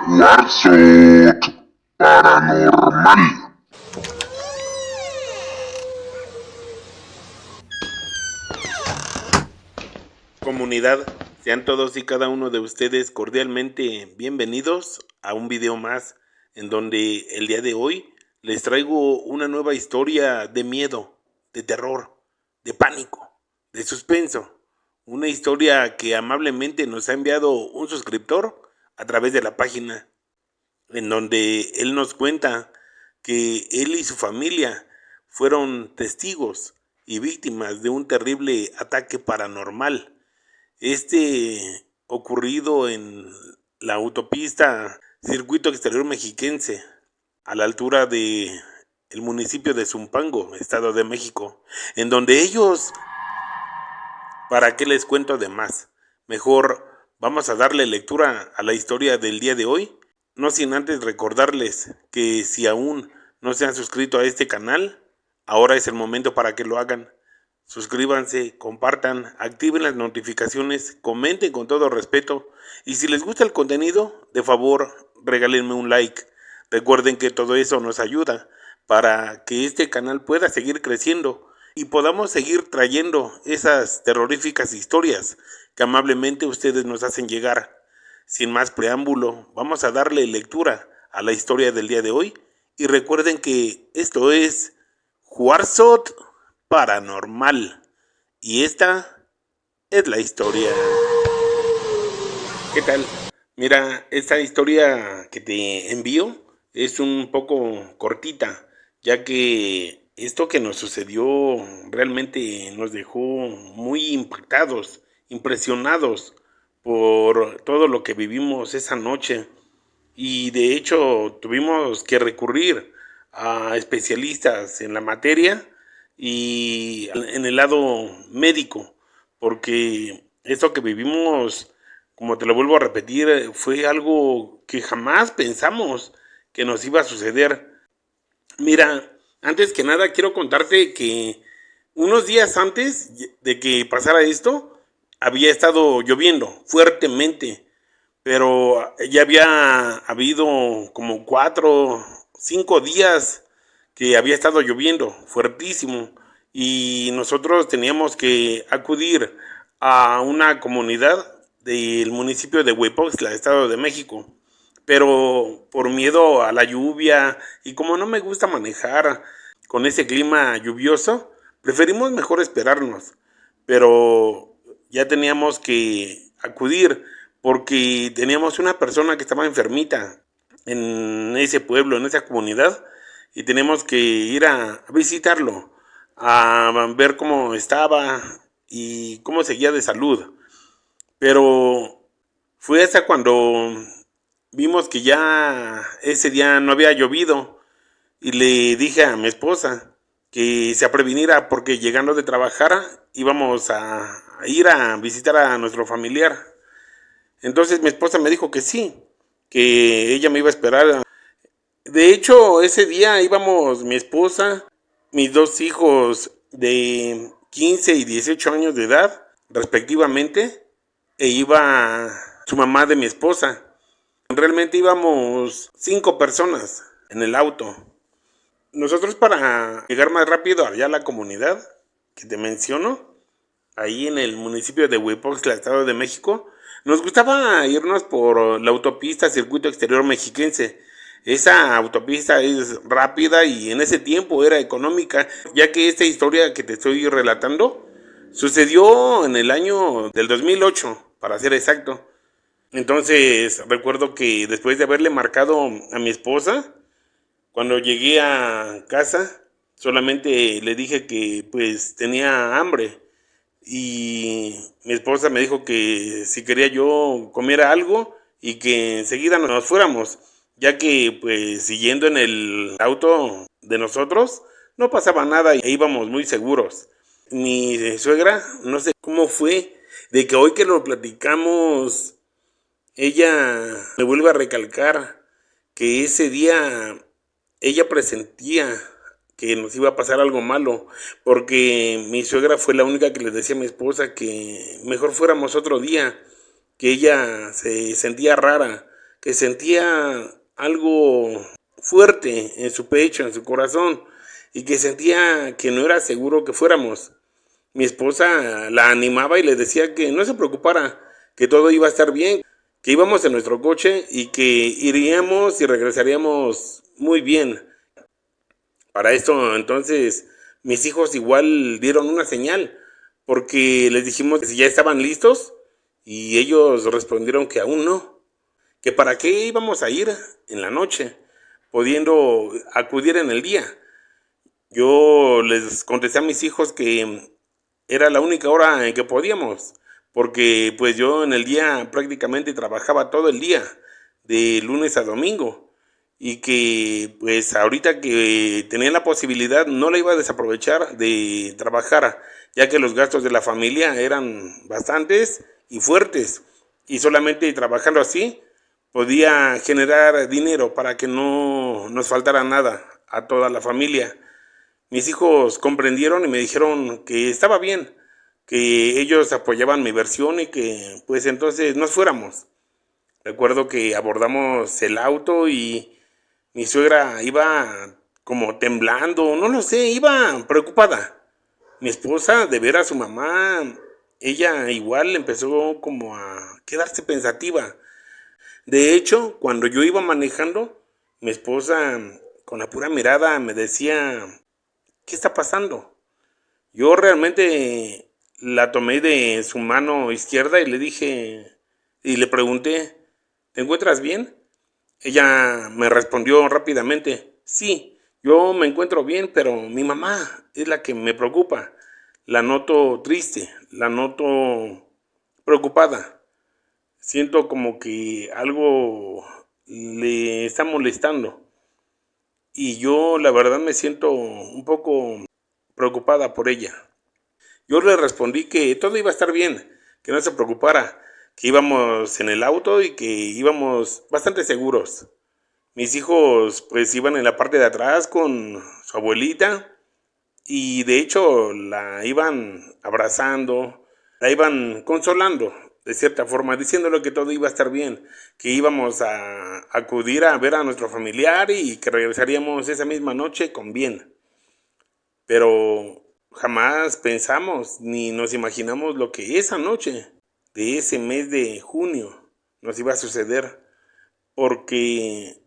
Warzone Paranormal. Comunidad, sean todos y cada uno de ustedes cordialmente bienvenidos a un video más en donde el día de hoy les traigo una nueva historia de miedo, de terror, de pánico, de suspenso. Una historia que amablemente nos ha enviado un suscriptor a través de la página, en donde él nos cuenta que él y su familia fueron testigos y víctimas de un terrible ataque paranormal. Ocurrido en la autopista Circuito Exterior Mexiquense, a la altura de el municipio de Zumpango, Estado de México, en donde ellos, ¿para qué les cuento de más? Mejor vamos a darle lectura a la historia del día de hoy, no sin antes recordarles que si aún no se han suscrito a este canal, ahora es el momento para que lo hagan. Suscríbanse, compartan, activen las notificaciones, comenten con todo respeto y si les gusta el contenido, de favor, regálenme un like. Recuerden que todo eso nos ayuda para que este canal pueda seguir creciendo y podamos seguir trayendo esas terroríficas historias que amablemente ustedes nos hacen llegar. Sin más preámbulo, vamos a darle lectura a la historia del día de hoy y recuerden que esto es Warzone Paranormal y esta es la historia. ¿Qué tal? Mira, esta historia que te envío es un poco cortita, ya que esto que nos sucedió realmente nos dejó muy impactados, impresionados por todo lo que vivimos esa noche. Y de hecho tuvimos que recurrir a especialistas en la materia y en el lado médico, porque esto que vivimos, como te lo vuelvo a repetir, fue algo que jamás pensamos que nos iba a suceder. Mira, antes que nada quiero contarte que unos días antes de que pasara esto, había estado lloviendo fuertemente, pero ya había habido como 4, 5 días que había estado lloviendo fuertísimo y nosotros teníamos que acudir a una comunidad del municipio de Huepoxtla, Estado de México, pero por miedo a la lluvia y como no me gusta manejar con ese clima lluvioso, preferimos mejor esperarnos, pero ya teníamos que acudir porque teníamos una persona que estaba enfermita en ese pueblo, en esa comunidad, y teníamos que ir a visitarlo, a ver cómo estaba y cómo seguía de salud. Pero fue hasta cuando vimos que ya ese día no había llovido y le dije a mi esposa que se previniera porque llegando de trabajar íbamos a ir a visitar a nuestro familiar. Entonces mi esposa me dijo que sí, que ella me iba a esperar. De hecho, ese día íbamos mi esposa, mis dos hijos de 15 y 18 años de edad, respectivamente, e iba su mamá de mi esposa. Realmente íbamos 5 personas en el auto. Nosotros para llegar más rápido allá a la comunidad que te menciono, ahí en el municipio de Huipoxtla, Estado de México, nos gustaba irnos por la autopista Circuito Exterior Mexiquense. Esa autopista es rápida y en ese tiempo era económica, ya que esta historia que te estoy relatando sucedió en el año del 2008, para ser exacto. Entonces recuerdo que después de haberle marcado a mi esposa, cuando llegué a casa, solamente le dije que pues tenía hambre y mi esposa me dijo que si quería yo comiera algo y que enseguida nos fuéramos, ya que pues siguiendo en el auto de nosotros no pasaba nada e íbamos muy seguros. Mi suegra, no sé cómo fue, de que hoy que lo platicamos, ella me vuelve a recalcar que ese día ella presentía que nos iba a pasar algo malo, porque mi suegra fue la única que le decía a mi esposa que mejor fuéramos otro día, que ella se sentía rara que sentía algo fuerte en su pecho, en su corazón, y que sentía que no era seguro que fuéramos. Mi esposa la animaba y le decía que no se preocupara, que todo iba a estar bien, que íbamos en nuestro coche y que iríamos y regresaríamos muy bien. Para esto, entonces, mis hijos igual dieron una señal, porque les dijimos que si ya estaban listos y ellos respondieron que aún no, que para qué íbamos a ir en la noche, pudiendo acudir en el día. Yo les contesté a mis hijos que era la única hora en que podíamos, porque pues yo en el día prácticamente trabajaba todo el día, de lunes a domingo, y que pues ahorita que tenía la posibilidad no la iba a desaprovechar de trabajar, ya que los gastos de la familia eran bastantes y fuertes, y solamente trabajando así podía generar dinero para que no nos faltara nada a toda la familia. Mis hijos comprendieron y me dijeron que estaba bien, que ellos apoyaban mi versión y que pues entonces nos fuéramos. Recuerdo que abordamos el auto y mi suegra iba como temblando, no lo sé, iba preocupada. Mi esposa, de ver a su mamá, ella igual empezó como a quedarse pensativa. De hecho, cuando yo iba manejando, mi esposa con la pura mirada me decía, ¿qué está pasando? Yo realmente la tomé de su mano izquierda y le dije, y le pregunté, ¿te encuentras bien? Ella me respondió rápidamente, sí, yo me encuentro bien, pero mi mamá es la que me preocupa. La noto triste, la noto preocupada. Siento como que algo le está molestando. Y yo la verdad me siento un poco preocupada por ella. Yo le respondí que todo iba a estar bien, que no se preocupara, que íbamos en el auto y que íbamos bastante seguros. Mis hijos pues iban en la parte de atrás con su abuelita y de hecho la iban abrazando, la iban consolando de cierta forma, diciéndole que todo iba a estar bien, que íbamos a acudir a ver a nuestro familiar y que regresaríamos esa misma noche con bien. Pero jamás pensamos ni nos imaginamos lo que esa noche de ese mes de junio nos iba a suceder, porque,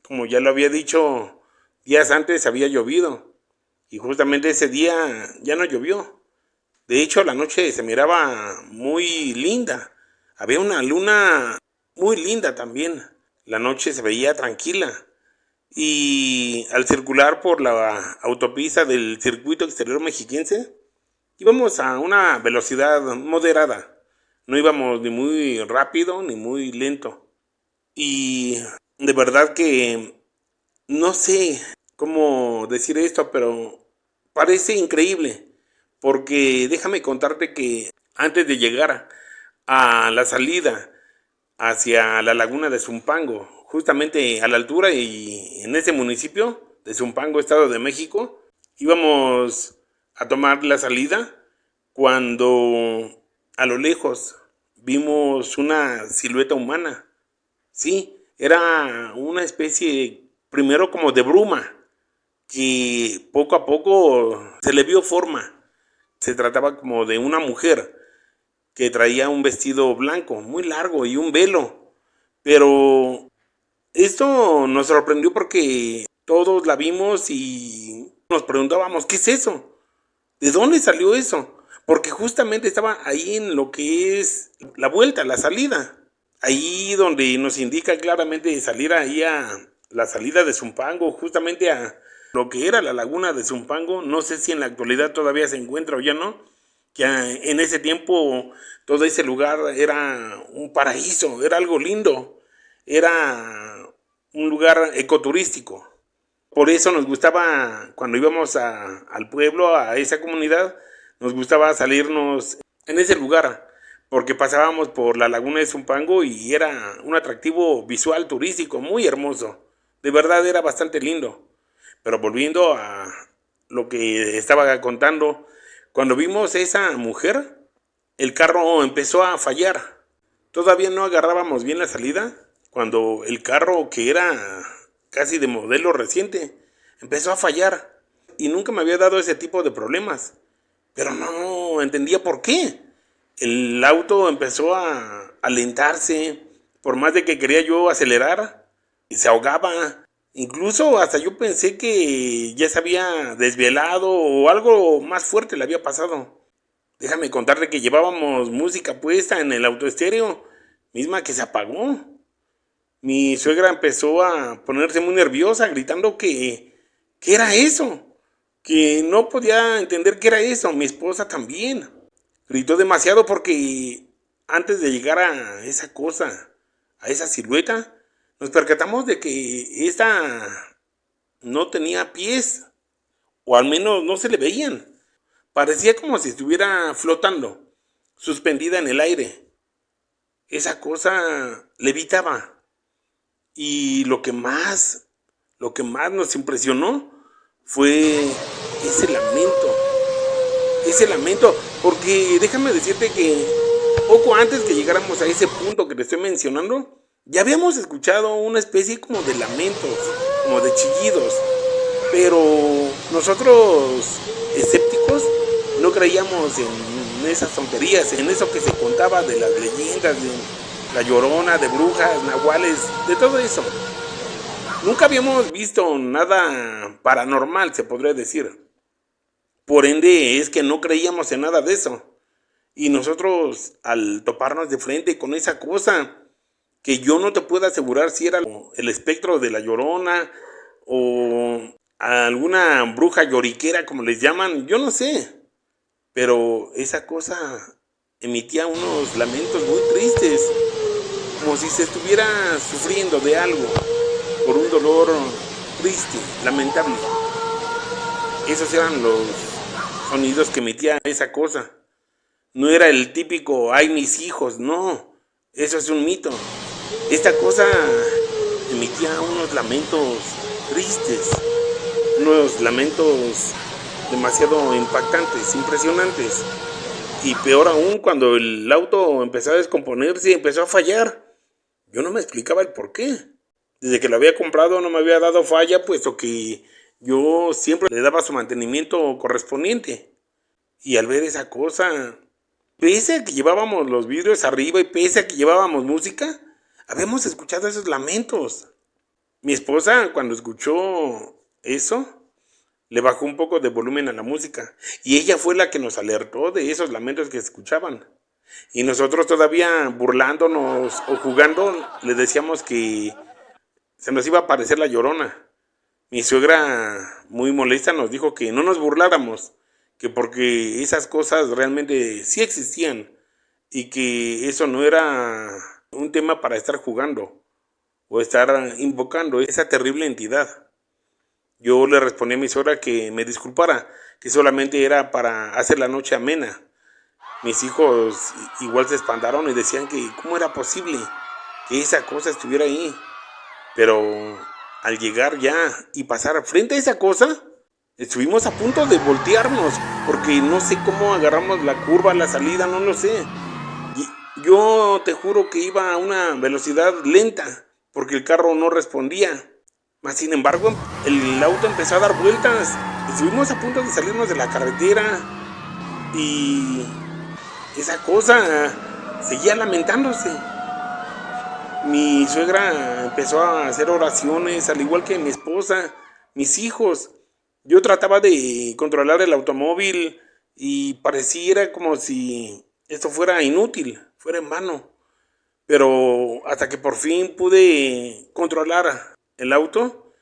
como ya lo había dicho, días antes había llovido y justamente ese día ya no llovió. De hecho, la noche se miraba muy linda. Había una luna muy linda también. La noche se veía tranquila. Y al circular por la autopista del circuito exterior mexiquense, íbamos a una velocidad moderada. No íbamos ni muy rápido ni muy lento. Y de verdad que no sé cómo decir esto, pero parece increíble. Porque déjame contarte que antes de llegar a la salida hacia la laguna de Zumpango, justamente a la altura y en ese municipio de Zumpango, Estado de México, íbamos a tomar la salida cuando a lo lejos vimos una silueta humana. Sí, era una especie primero como de bruma que poco a poco se le vio forma. Se trataba como de una mujer que traía un vestido blanco muy largo y un velo. Pero esto nos sorprendió porque todos la vimos y nos preguntábamos, ¿qué es eso? ¿De dónde salió eso? Porque justamente estaba ahí en lo que es la vuelta, la salida. Ahí donde nos indica claramente salir ahí a la salida de Zumpango, justamente a lo que era la laguna de Zumpango. No sé si en la actualidad todavía se encuentra o ya no, que en ese tiempo todo ese lugar era un paraíso, era algo lindo, era un lugar ecoturístico. Por eso nos gustaba, cuando íbamos al pueblo, a esa comunidad, nos gustaba salirnos en ese lugar, porque pasábamos por la laguna de Zumpango y era un atractivo visual turístico muy hermoso. De verdad era bastante lindo. Pero volviendo a lo que estaba contando, cuando vimos a esa mujer, el carro empezó a fallar. Todavía no agarrábamos bien la salida cuando el carro, que era casi de modelo reciente, empezó a fallar. Y nunca me había dado ese tipo de problemas. Pero no entendía por qué. El auto empezó a alentarse, por más de que quería yo acelerar, y se ahogaba. Incluso hasta yo pensé que ya se había desvelado o algo más fuerte le había pasado. Déjame contarte que llevábamos música puesta en el autoestéreo, misma que se apagó. Mi suegra empezó a ponerse muy nerviosa, gritando que era eso, que no podía entender qué era eso. Mi esposa también gritó demasiado porque antes de llegar a esa cosa, a esa silueta, nos percatamos de que esta no tenía pies, o al menos no se le veían. Parecía como si estuviera flotando, suspendida en el aire. Esa cosa levitaba. Y lo que más nos impresionó fue ese lamento. Ese lamento, porque déjame decirte que poco antes que llegáramos a ese punto que te estoy mencionando, ya habíamos escuchado una especie como de lamentos, como de chillidos. Pero nosotros, escépticos, no creíamos en esas tonterías, en eso que se contaba de las leyendas, de la Llorona, de brujas, nahuales, de todo eso. Nunca habíamos visto nada paranormal, se podría decir. Por ende, es que no creíamos en nada de eso. Y nosotros, al toparnos de frente con esa cosa, que yo no te puedo asegurar si era el espectro de la Llorona o alguna bruja lloriquera, como les llaman, yo no sé. Pero esa cosa emitía unos lamentos muy tristes, como si se estuviera sufriendo de algo, por un dolor triste, lamentable. Esos eran los sonidos que emitía esa cosa. No era el típico, ay mis hijos, no, eso es un mito. Esta cosa emitía unos lamentos tristes, unos lamentos demasiado impactantes, impresionantes. Y peor aún, cuando el auto empezó a descomponerse y empezó a fallar. Yo no me explicaba el por qué. Desde que lo había comprado no me había dado falla, puesto que yo siempre le daba su mantenimiento correspondiente. Y al ver esa cosa, pese a que llevábamos los vidrios arriba y pese a que llevábamos música, habíamos escuchado esos lamentos. Mi esposa, cuando escuchó eso, le bajó un poco de volumen a la música y ella fue la que nos alertó de esos lamentos que escuchaban. Y nosotros todavía burlándonos o jugando le decíamos que se nos iba a aparecer la Llorona. Mi suegra, muy molesta, nos dijo que no nos burláramos, que porque esas cosas realmente sí existían y que eso no era un tema para estar jugando o estar invocando esa terrible entidad. Yo le respondí a mi suegra que me disculpara, que solamente era para hacer la noche amena. Mis hijos igual se espantaron y decían que cómo era posible que esa cosa estuviera ahí. Pero al llegar ya y pasar frente a esa cosa, estuvimos a punto de voltearnos, porque no sé cómo agarramos la curva, la salida, no lo sé. Y yo te juro que iba a una velocidad lenta, porque el carro no respondía. Mas sin embargo, el auto empezó a dar vueltas. Estuvimos a punto de salirnos de la carretera y esa cosa seguía lamentándose. Mi suegra empezó a hacer oraciones, al igual que mi esposa, mis hijos. Yo trataba de controlar el automóvil y pareciera como si esto fuera inútil, fuera en vano. Pero hasta que por fin pude controlar el auto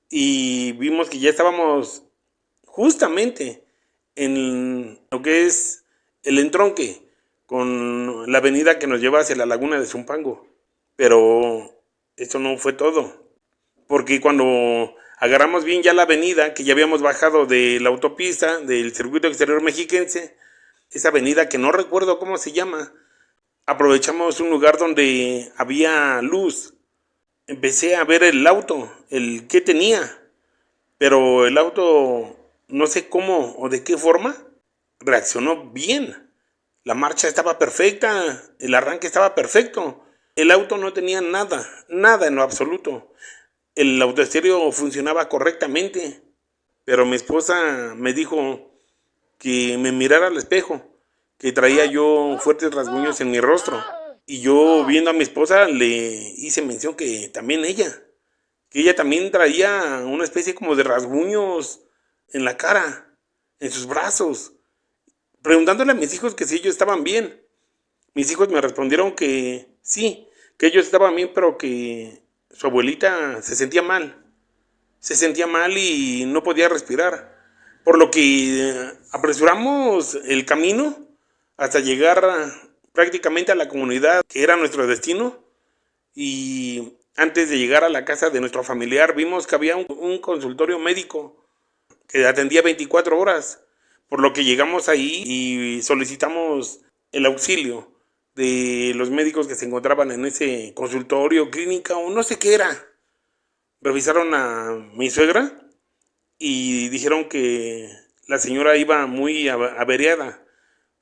y vimos que ya estábamos justamente en lo que es el entronque con la avenida que nos lleva hacia la laguna de Zumpango. Pero eso no fue todo, porque cuando agarramos bien ya la avenida, que ya habíamos bajado de la autopista, del circuito exterior mexiquense, esa avenida que no recuerdo cómo se llama, aprovechamos un lugar donde había luz. Empecé a ver el auto, el que tenía, pero el auto, no sé cómo o de qué forma, reaccionó bien. La marcha estaba perfecta, el arranque estaba perfecto. El auto no tenía nada, nada en lo absoluto. El autoestéreo funcionaba correctamente, pero mi esposa me dijo que me mirara al espejo, que traía yo fuertes rasguños en mi rostro. Y yo viendo a mi esposa le hice mención que ella también traía una especie como de rasguños en la cara, en sus brazos, preguntándole a mis hijos que si ellos estaban bien. Mis hijos me respondieron que sí, que ellos estaban bien, pero que su abuelita se sentía mal y no podía respirar. Por lo que apresuramos el camino hasta llegar prácticamente a la comunidad que era nuestro destino. Y antes de llegar a la casa de nuestro familiar vimos que había un consultorio médico que atendía 24 horas, por lo que llegamos ahí y solicitamos el auxilio de los médicos que se encontraban en ese consultorio, clínica o no sé qué era. Revisaron a mi suegra y dijeron que la señora iba muy averiada,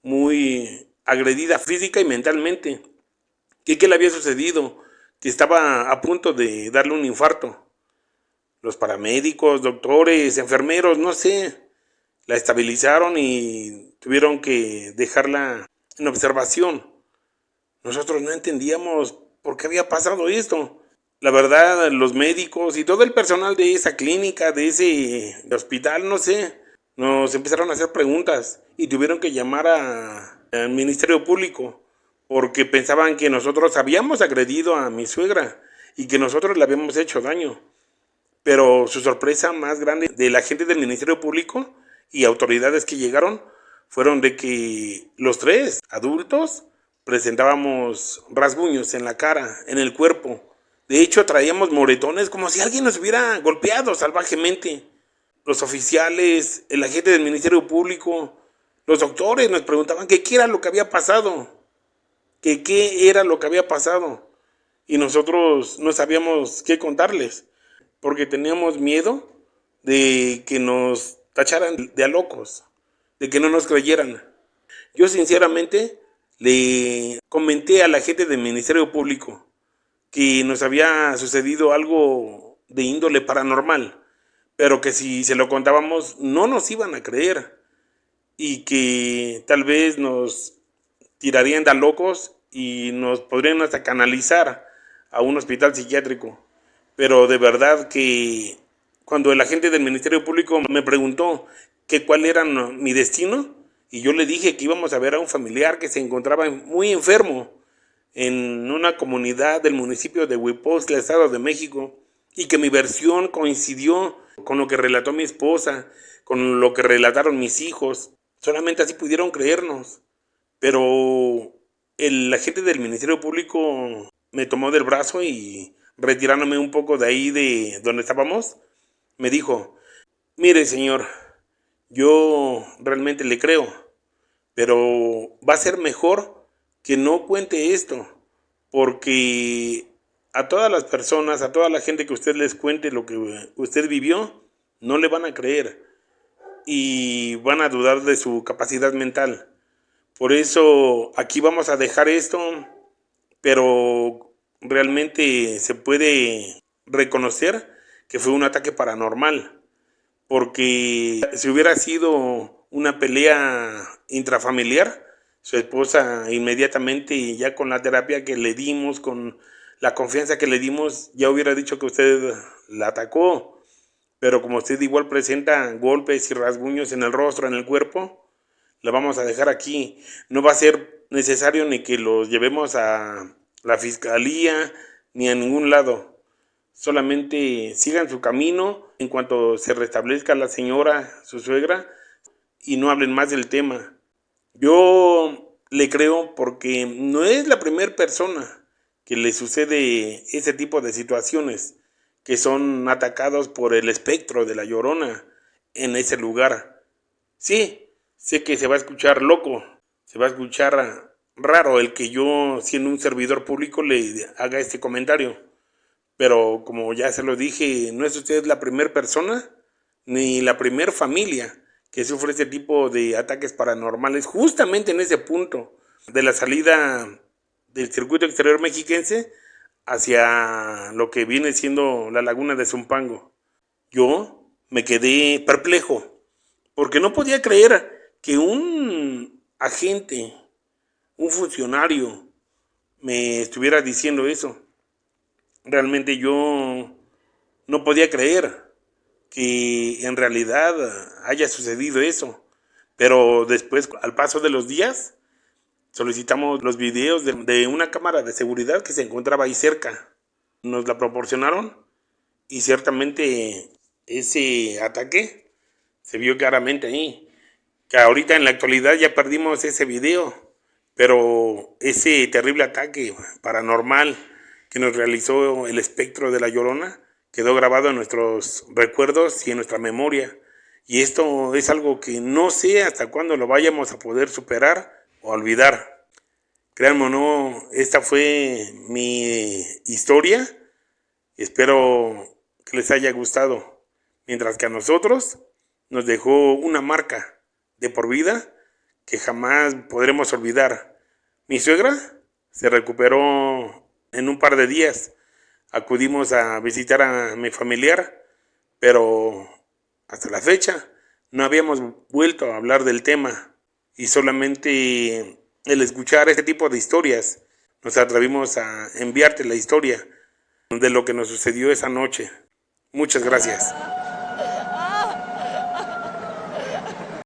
muy agredida física y mentalmente. Que qué le había sucedido, que estaba a punto de darle un infarto. Los paramédicos, doctores, enfermeros, no sé, la estabilizaron y tuvieron que dejarla en observación. Nosotros no entendíamos por qué había pasado esto. La verdad, los médicos y todo el personal de esa clínica, de ese hospital, no sé, nos empezaron a hacer preguntas y tuvieron que llamar al Ministerio Público porque pensaban que nosotros habíamos agredido a mi suegra y que nosotros le habíamos hecho daño. Pero su sorpresa más grande de la gente del Ministerio Público y autoridades que llegaron fueron de que los tres adultos presentábamos rasguños en la cara, en el cuerpo. De hecho, traíamos moretones como si alguien nos hubiera golpeado salvajemente. Los oficiales, el agente del Ministerio Público, los doctores nos preguntaban que qué era lo que había pasado, que qué era lo que había pasado. Y nosotros no sabíamos qué contarles, porque teníamos miedo de que nos tacharan de a locos, de que no nos creyeran. Yo sinceramente le comenté a la gente del Ministerio Público que nos había sucedido algo de índole paranormal, pero que si se lo contábamos no nos iban a creer y que tal vez nos tirarían de a locos y nos podrían hasta canalizar a un hospital psiquiátrico. Pero de verdad que cuando el agente del Ministerio Público me preguntó que cuál era mi destino, y yo le dije que íbamos a ver a un familiar que se encontraba muy enfermo en una comunidad del municipio de Huipostla, Estado de México, y que mi versión coincidió con lo que relató mi esposa, con lo que relataron mis hijos. Solamente así pudieron creernos. Pero el agente del Ministerio Público me tomó del brazo y retirándome un poco de ahí de donde estábamos, me dijo, mire señor, yo realmente le creo, pero va a ser mejor que no cuente esto, porque a todas las personas, a toda la gente que usted les cuente lo que usted vivió, no le van a creer y van a dudar de su capacidad mental. Por eso aquí vamos a dejar esto, pero realmente se puede reconocer que fue un ataque paranormal, porque si hubiera sido una pelea intrafamiliar, su esposa inmediatamente, ya con la terapia que le dimos, con la confianza que le dimos, ya hubiera dicho que usted la atacó. Pero como usted igual presenta golpes y rasguños en el rostro, en el cuerpo, la vamos a dejar aquí. No va a ser necesario ni que los llevemos a la fiscalía ni a ningún lado. Solamente sigan su camino en cuanto se restablezca la señora, su suegra, y no hablen más del tema. Yo le creo porque no es la primera persona que le sucede ese tipo de situaciones, que son atacados por el espectro de la Llorona en ese lugar. Sí, sé que se va a escuchar loco, se va a escuchar raro el que yo, siendo un servidor público, le haga este comentario. Pero como ya se lo dije, no es usted la primera persona ni la primera familia que sufre este tipo de ataques paranormales justamente en ese punto de la salida del circuito exterior mexiquense hacia lo que viene siendo la laguna de Zumpango. Yo me quedé perplejo, porque no podía creer que un agente, un funcionario, me estuviera diciendo eso. Realmente yo no podía creer que en realidad haya sucedido eso. Pero después, al paso de los días, solicitamos los videos de una cámara de seguridad que se encontraba ahí cerca. Nos la proporcionaron y ciertamente ese ataque se vio claramente ahí. Que ahorita en la actualidad ya perdimos ese video, pero ese terrible ataque paranormal que nos realizó el espectro de La Llorona quedó grabado en nuestros recuerdos y en nuestra memoria. Y esto es algo que no sé hasta cuándo lo vayamos a poder superar o olvidar. Créanme o no, esta fue mi historia. Espero que les haya gustado. Mientras que a nosotros nos dejó una marca de por vida que jamás podremos olvidar. Mi suegra se recuperó en un par de días. Acudimos a visitar a mi familiar, pero hasta la fecha no habíamos vuelto a hablar del tema y solamente el escuchar este tipo de historias nos atrevimos a enviarte la historia de lo que nos sucedió esa noche. Muchas gracias.